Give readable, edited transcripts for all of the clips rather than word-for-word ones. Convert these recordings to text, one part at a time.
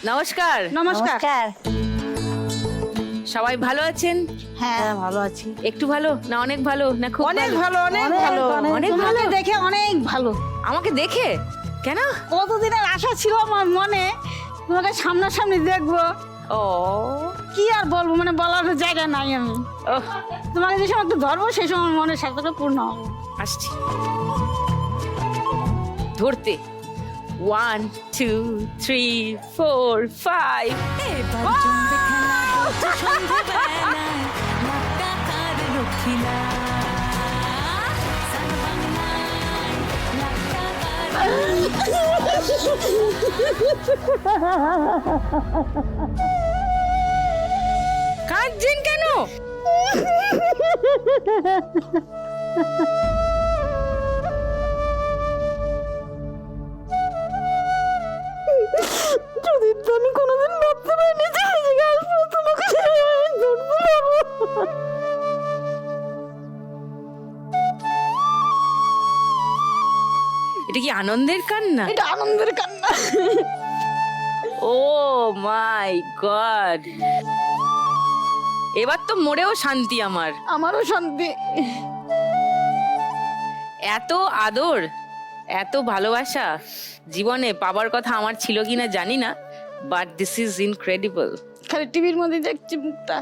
নমস্কার। নমস্কার। সবাই ভালো আছেন? হ্যাঁ ভালো আছি। একটু ভালো না অনেক ভালো না খুব অনেক ভালো, অনেক অনেক ভালো, অনেক তোমাকে ভালো। দেখে অনেক ভালো। আমাকে দেখে কেন? কতদিনের আশা ছিল আমার মনে, তোমাকে সামনাসামনি দেখবো। ও কি আর বলবো, মানে বলার জায়গা নাই। আমি ওহ, তোমাকে যে সময় একটু ধরবো সেই সময় মনের সাথে পূর্ণ হবে। আসছি ধরতে। 1 2 3 4 5 কাঁদছেন কেন? যদি তো আমি কোনোদিন ভাবতে পারিনি যে এই জায়গায় আসবো, তোমাকে ধরতে পারবো। এটা কি আনন্দের কান্না? এটা আনন্দের কান্না। ও মাই গড, এবার তো মরেও শান্তি আমার। আমারও শান্তি। এত আদর, এত ভালোবাসা জীবনে পাবার কথা আমার ছিল কিনা জানি না, বাট দিস ইজ ইনক্রেডিবল। খালি টিভির মধ্যে দেখছি মুখটা,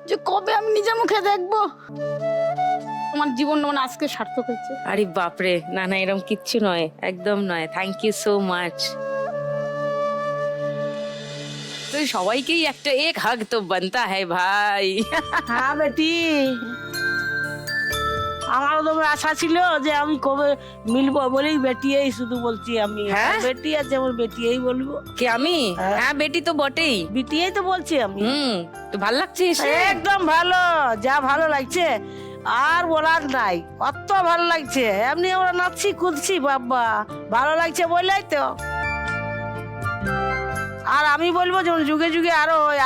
যে কবে আমি নিজের মুখে দেখবো। আমার জীবন মানে আজকে সার্থক হয়েছে। আরে বাপরে, না না এরকম কিচ্ছু নয়, একদম নয়। Thank you so much. তো সবাইকেই একটা এক হাগ তো বানতা হ্যায় ভাই। হ্যাঁ বেটি, আমারও তো আশা ছিল যে আমি কবে মিলবো বলেই বেটিয়েই শুধু বলছি আমি। হ্যাঁ? বেটি আছে আমার, বেটিয়েই বলবো। কে আমি? হ্যাঁ বেটি তো বটেই। বেটিয়েই তো বলছি আমি। তো ভাল লাগছে এসে? একদম ভালো, যা ভালো লাগছে আর বলার নাই, কত ভালো লাগছে। এমনি আমরা নাচছি কুদছি, বাবা ভালো লাগছে বললাই তো। আর আমি বলবো যেমন যুগে যুগে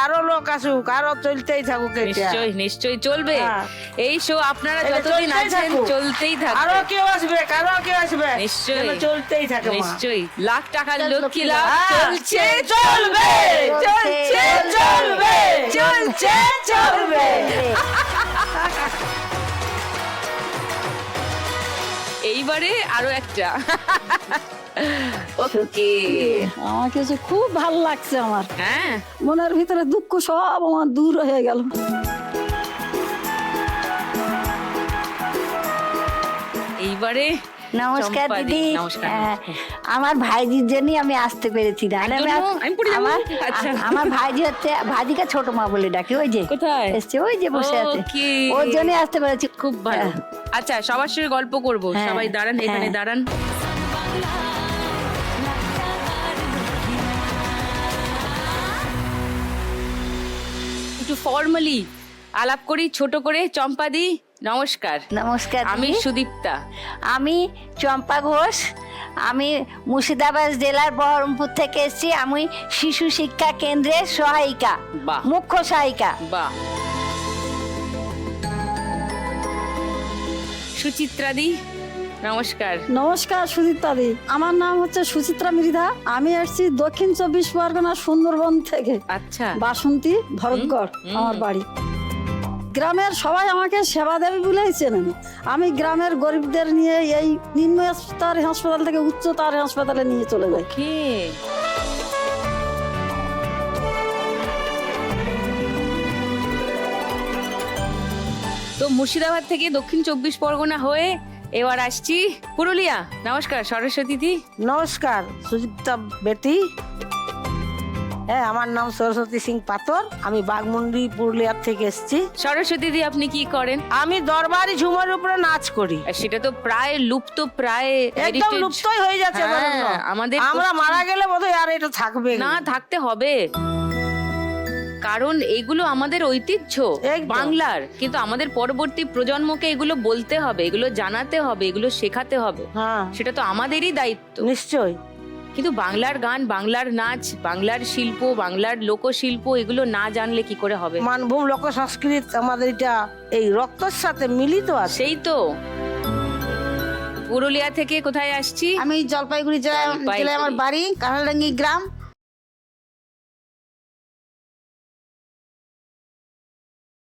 আরো লোক আসুক, আরো চলতেই থাকুক এটা। নিশ্চয়ই নিশ্চয়ই চলবে। হ্যাঁ। এই শো আপনারা এটা যতদিন চলতেই আছেন থাকুক। চলতেই আরো থাকবে। কেউ আসবে, কারো কেউ আসবে, নিশ্চয়ই। যেন চলতেই থাকে মা। নিশ্চয়ই লাখ টাকার লক্ষ্মী লাভ হ্যাঁ। চলছে চলবে চলছে চলবে চলছে চলবে। এইবারে আরো একটা। ওকে, আমার কিছু খুব ভালো লাগছে। আমার হ্যাঁ মনের ভিতরে দুঃখ সব আমার দূর হয়ে গেল। এইবারে নমস্কার চম্পা দি, দিদি। নমস্কার। আমার ভাইজির জন্যই আমি আসতে পেরেছি। নাহলে একদম আমি পড়ে যাবো। আচ্ছা। আমার ভাইজি হচ্ছে, ভাইজিকে ছোট মা বলে ডাকি। ওই যে কোথায় এসছে, ওই যে বসে আছে, Okay. ওর জন্যই আসতে পেরেছি। খুব ভালো। আচ্ছা, সবার সঙ্গে গল্প করব। হ্যাঁ, সবাই দাঁড়ান, এখানে হ্যাঁ। দাঁড়ান। একটু ফর্মালি আলাপ করি ছোট করে। চম্পাদি নমস্কার। নমস্কার আমি দিদি। সুদীপ্তা। আমি চম্পা ঘোষ। আমি মুর্শিদাবাদ জেলার বহরমপুর থেকে এসেছি। আমি শিশু শিক্ষা কেন্দ্রের সহায়িকা, বাহ। মুখ্য সহায়িকা। বাহ। সুচিত্রাদি নমস্কার। নমস্কার সুচিত্রাদি। আমার নাম হচ্ছে সুচিত্রা মৃধা। আমি এসেছি দক্ষিণ 24 পরগনা সুন্দরবন থেকে। আচ্ছা, বাসন্তী ভরতগড় আমার বাড়ি। গ্রামের সবাই আমাকে সেবা দেবী বলেই চেনেন। আমি গ্রামের গরিবদের নিয়ে এই নিম্ন স্তর হাসপাতাল থেকে উচ্চতর হাসপাতালে নিয়ে চলে যাই। কে তো মুর্শিদাবাদ থেকে দক্ষিণ 24 পরগনা হয়ে এবার আসছি পুরুলিয়া। নমস্কার সরস্বতী দি। নমস্কার সুজিতা বেটি। হ্যাঁ, আমার নাম সরস্বতী সিং পাতর। আমি বাগমুন্ডি পুরুলিয়ার থেকে এসেছি। সরস্বতী দি আপনি কি করেন? আমি দরবারি ঝুমার উপরে নাচ করি। আর সেটা তো প্রায় লুপ্ত, প্রায় একদম heritage। লুপ্তই হয়ে যাচ্ছে। হ্যাঁ, বলুন। আমাদের আমরা মারা গেলে বোধহয় আর এটা থাকবে না, থাকতে হবে, কারণ এগুলো আমাদের ঐতিহ্য একদম। বাংলার। কিন্তু আমাদের পরবর্তী প্রজন্মকে এগুলো বলতে হবে, এগুলো জানাতে হবে, এগুলো শেখাতে হবে। হ্যাঁ, সেটা তো আমাদেরই দায়িত্ব। নিশ্চয়ই। কিন্তু বাংলার গান, বাংলার নাচ, বাংলার শিল্প, বাংলার লোকশিল্প এগুলো না জানলে কি করে হবে? মানভূম লোক সংস্কৃতি আমাদের এটা এই রক্তের সাথে মিলিত আছে। সেই তো। পুরুলিয়া থেকে কোথায় আসছি? আমি জলপাইগুড়ি জেলায় জলপাইগুড়ি। জেলায় আমার বাড়ি, কাঁঠালডাঙ্গি গ্রাম।